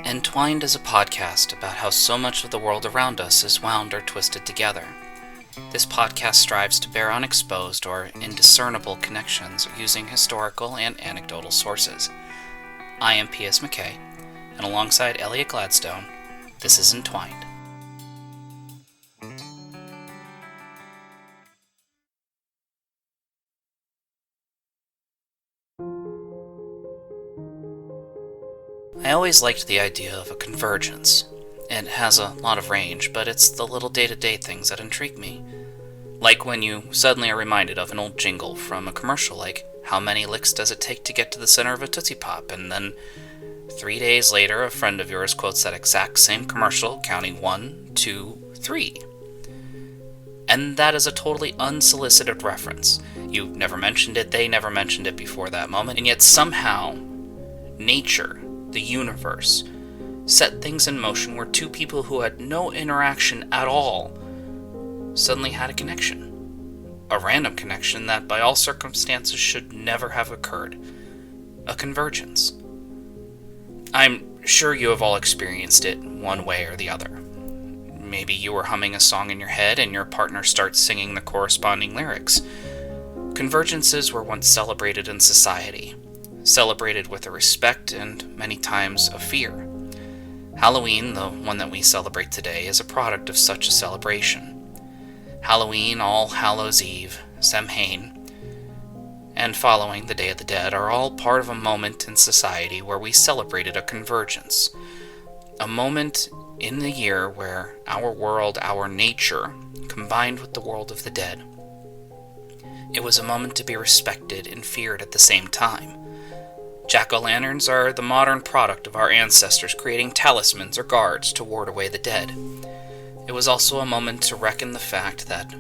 Entwined is a podcast about how so much of the world around us is wound or twisted together. This podcast strives to bear unexposed or indiscernible connections using historical and anecdotal sources. I am P.S. McKay, and alongside Elliot Gladstone, this is Entwined. I always liked the idea of a convergence. It has a lot of range, but it's the little day-to-day things that intrigue me. Like when you suddenly are reminded of an old jingle from a commercial like, how many licks does it take to get to the center of a Tootsie Pop? And then 3 days later, a friend of yours quotes that exact same commercial, counting 1, 2, 3. And that is a totally unsolicited reference. You never mentioned it, they never mentioned it before that moment, and yet somehow, nature, the universe, set things in motion where two people who had no interaction at all suddenly had a connection. A random connection that by all circumstances should never have occurred. A convergence. I'm sure you have all experienced it one way or the other. Maybe you were humming a song in your head and your partner starts singing the corresponding lyrics. Convergences were once celebrated in society. Celebrated with a respect and many times a fear. Halloween, the one that we celebrate today, is a product of such a celebration. Halloween, All Hallows Eve, Samhain, and following the Day of the Dead are all part of a moment in society where we celebrated a convergence. A moment in the year where our world, our nature, combined with the world of the dead. It was a moment to be respected and feared at the same time. Jack-o'-lanterns are the modern product of our ancestors creating talismans or guards to ward away the dead. It was also a moment to reckon the fact that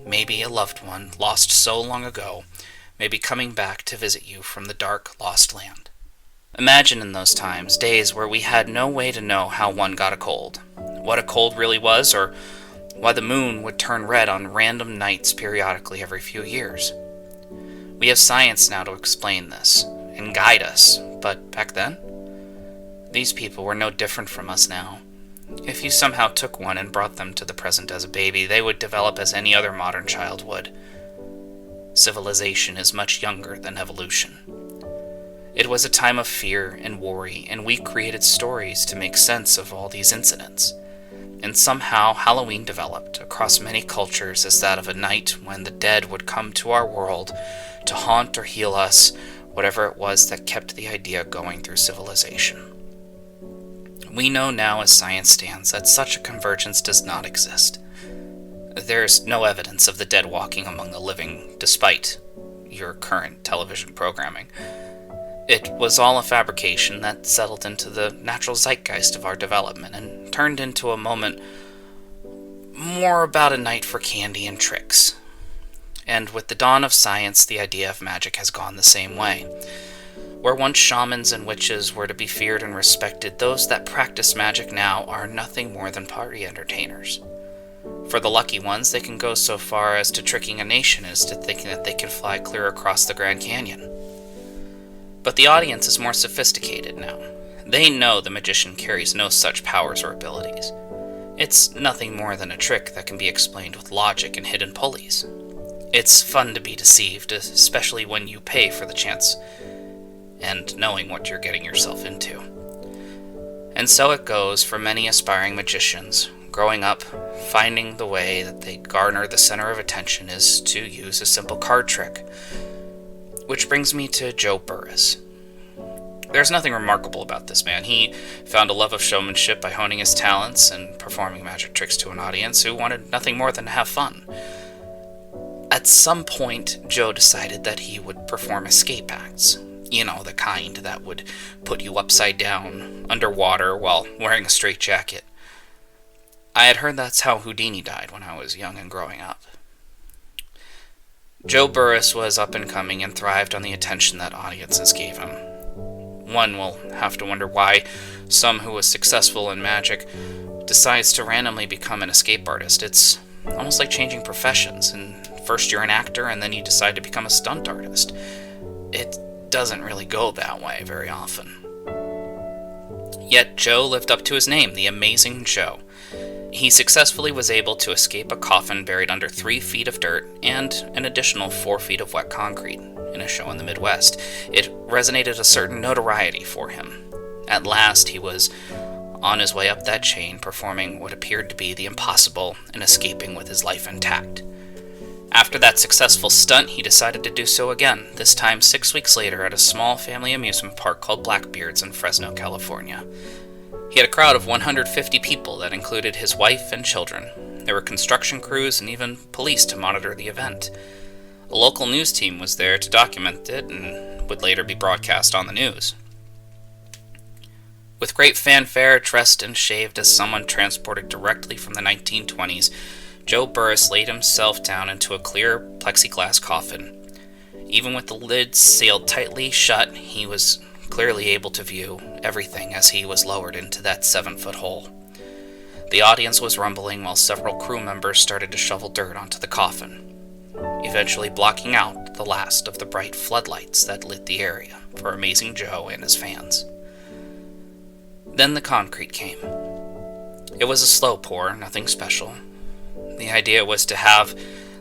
maybe a loved one, lost so long ago, may be coming back to visit you from the dark, lost land. Imagine in those times, days where we had no way to know how one got a cold, what a cold really was, or why the moon would turn red on random nights periodically every few years. We have science now to explain this and guide us, but back then, these people were no different from us now. If you somehow took one and brought them to the present as a baby, they would develop as any other modern child would. Civilization is much younger than evolution. It was a time of fear and worry, and we created stories to make sense of all these incidents. And somehow Halloween developed across many cultures as that of a night when the dead would come to our world to haunt or heal us, whatever it was that kept the idea going through civilization. We know now as science stands that such a convergence does not exist. There's no evidence of the dead walking among the living, despite your current television programming. It was all a fabrication that settled into the natural zeitgeist of our development and turned into a moment more about a night for candy and tricks. And with the dawn of science, the idea of magic has gone the same way. Where once shamans and witches were to be feared and respected, those that practice magic now are nothing more than party entertainers. For the lucky ones, they can go so far as to tricking a nation as to thinking that they can fly clear across the Grand Canyon. But the audience is more sophisticated now. They know the magician carries no such powers or abilities. It's nothing more than a trick that can be explained with logic and hidden pulleys. It's fun to be deceived, especially when you pay for the chance and knowing what you're getting yourself into. And so it goes for many aspiring magicians. Growing up, finding the way that they garner the center of attention is to use a simple card trick. Which brings me to Joe Burris. There's nothing remarkable about this man. He found a love of showmanship by honing his talents and performing magic tricks to an audience who wanted nothing more than to have fun. At some point, Joe decided that he would perform escape acts. You know, the kind that would put you upside down, underwater, while wearing a straitjacket. I had heard that's how Houdini died when I was young and growing up. Joe Burris was up and coming and thrived on the attention that audiences gave him. One will have to wonder why some who was successful in magic decides to randomly become an escape artist. It's almost like changing professions, and first you're an actor and then you decide to become a stunt artist. It doesn't really go that way very often. Yet Joe lived up to his name, the Amazing Joe. He successfully was able to escape a coffin buried under 3 feet of dirt and an additional 4 feet of wet concrete in a show in the Midwest. It resonated a certain notoriety for him. At last, he was on his way up that chain, performing what appeared to be the impossible and escaping with his life intact. After that successful stunt, he decided to do so again, this time 6 weeks later at a small family amusement park called Blackbeard's in Fresno, California. He had a crowd of 150 people that included his wife and children. There were construction crews and even police to monitor the event. A local news team was there to document it and would later be broadcast on the news. With great fanfare, dressed and shaved as someone transported directly from the 1920s, Joe Burris laid himself down into a clear plexiglass coffin. Even with the lid sealed tightly shut, he was clearly able to view everything as he was lowered into that 7-foot hole. The audience was rumbling while several crew members started to shovel dirt onto the coffin, eventually blocking out the last of the bright floodlights that lit the area for Amazing Joe and his fans. Then the concrete came. It was a slow pour, nothing special. The idea was to have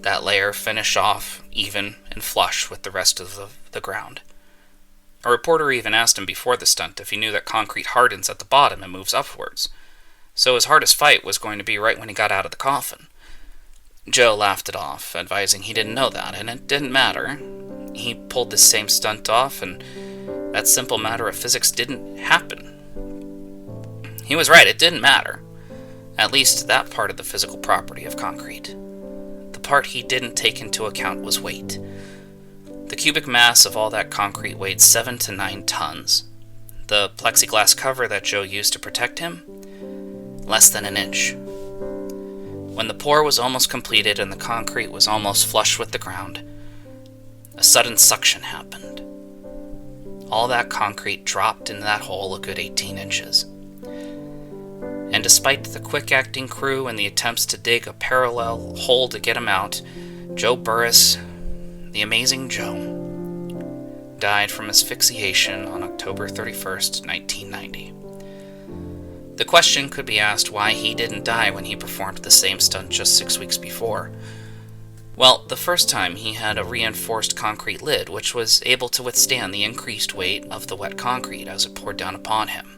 that layer finish off even and flush with the rest of the ground. A reporter even asked him before the stunt if he knew that concrete hardens at the bottom and moves upwards, so his hardest fight was going to be right when he got out of the coffin. Joe laughed it off, advising he didn't know that, and it didn't matter. He pulled this same stunt off, and that simple matter of physics didn't happen. He was right, it didn't matter. At least that part of the physical property of concrete. The part he didn't take into account was weight. The cubic mass of all that concrete weighed 7 to 9 tons. The plexiglass cover that Joe used to protect him? Less than an inch. When the pour was almost completed and the concrete was almost flush with the ground, a sudden suction happened. All that concrete dropped into that hole a good 18 inches. And despite the quick-acting crew and the attempts to dig a parallel hole to get him out, Joe Burris, the Amazing Joe, died from asphyxiation on October 31st, 1990. The question could be asked why he didn't die when he performed the same stunt just 6 weeks before. Well, the first time he had a reinforced concrete lid, which was able to withstand the increased weight of the wet concrete as it poured down upon him.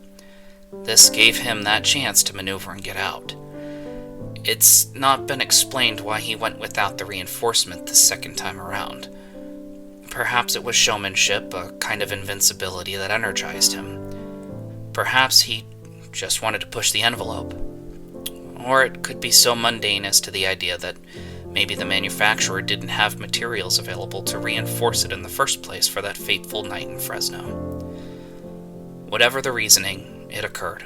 This gave him that chance to maneuver and get out. It's not been explained why he went without the reinforcement the second time around. Perhaps it was showmanship, a kind of invincibility that energized him. Perhaps he just wanted to push the envelope. Or it could be so mundane as to the idea that maybe the manufacturer didn't have materials available to reinforce it in the first place for that fateful night in Fresno. Whatever the reasoning, it occurred,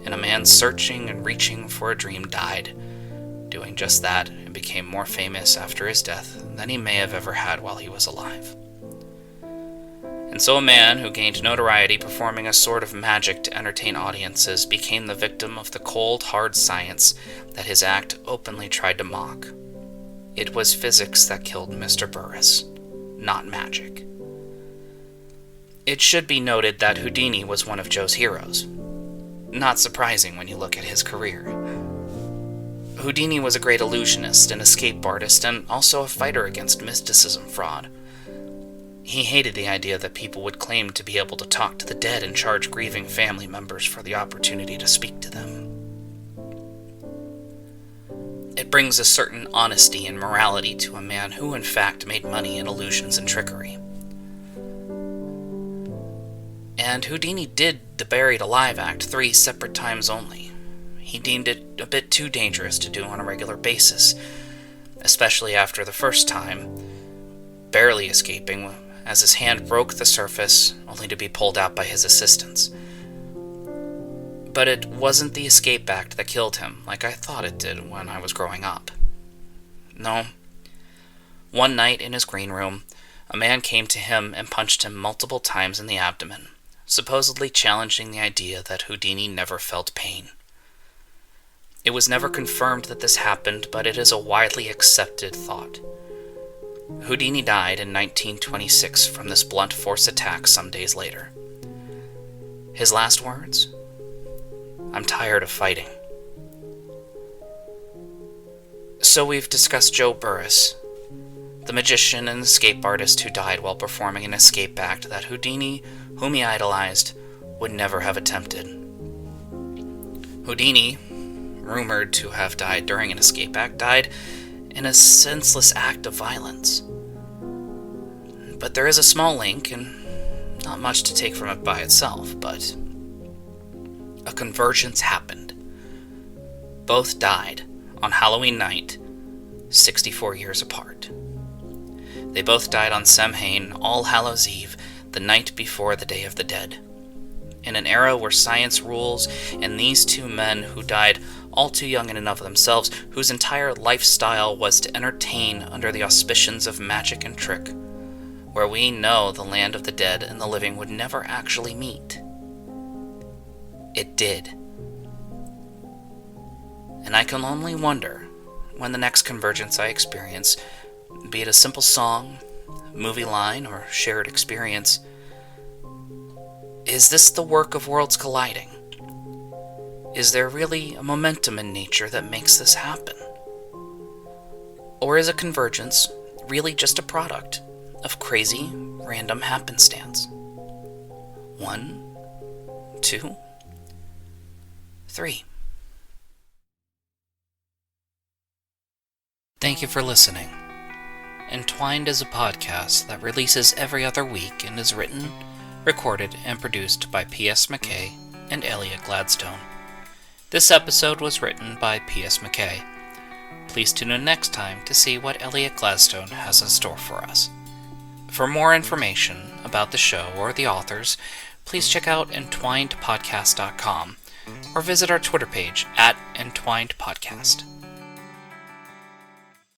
and a man searching and reaching for a dream died, doing just that, and became more famous after his death than he may have ever had while he was alive. And so a man who gained notoriety performing a sort of magic to entertain audiences became the victim of the cold, hard science that his act openly tried to mock. It was physics that killed Mr. Burris, not magic. It should be noted that Houdini was one of Joe's heroes. Not surprising when you look at his career. Houdini was a great illusionist, an escape artist, and also a fighter against mysticism fraud. He hated the idea that people would claim to be able to talk to the dead and charge grieving family members for the opportunity to speak to them. It brings a certain honesty and morality to a man who in fact made money in illusions and trickery. And Houdini did the buried alive act 3 separate times only. He deemed it a bit too dangerous to do on a regular basis, especially after the first time, barely escaping as his hand broke the surface, only to be pulled out by his assistants. But it wasn't the escape act that killed him, like I thought it did when I was growing up. No. One night in his green room, a man came to him and punched him multiple times in the abdomen, supposedly challenging the idea that Houdini never felt pain. It was never confirmed that this happened, but it is a widely accepted thought. Houdini died in 1926 from this blunt force attack some days later. His last words? I'm tired of fighting. So we've discussed Joe Burris, the magician and escape artist who died while performing an escape act that Houdini, whom he idolized, would never have attempted. Houdini, rumored to have died during an escape act, died in a senseless act of violence. But there is a small link, and not much to take from it by itself, but a convergence happened. Both died on Halloween night, 64 years apart. They both died on Samhain, All Hallows Eve, the night before the Day of the Dead. In an era where science rules, and these two men who died all too young in and of themselves, whose entire lifestyle was to entertain under the auspicions of magic and trick, where we know the land of the dead and the living would never actually meet. It did. And I can only wonder when the next convergence I experience, be it a simple song, movie line, or shared experience, is this the work of worlds colliding? Is there really a momentum in nature that makes this happen? Or is a convergence really just a product of crazy, random happenstance? 1, 2, 3. Thank you for listening. Entwined is a podcast that releases every other week and is written, recorded, and produced by P.S. McKay and Elliot Gladstone. This episode was written by P.S. McKay. Please tune in next time to see what Elliot Gladstone has in store for us. For more information about the show or the authors, please check out entwinedpodcast.com or visit our Twitter page @entwinedpodcast.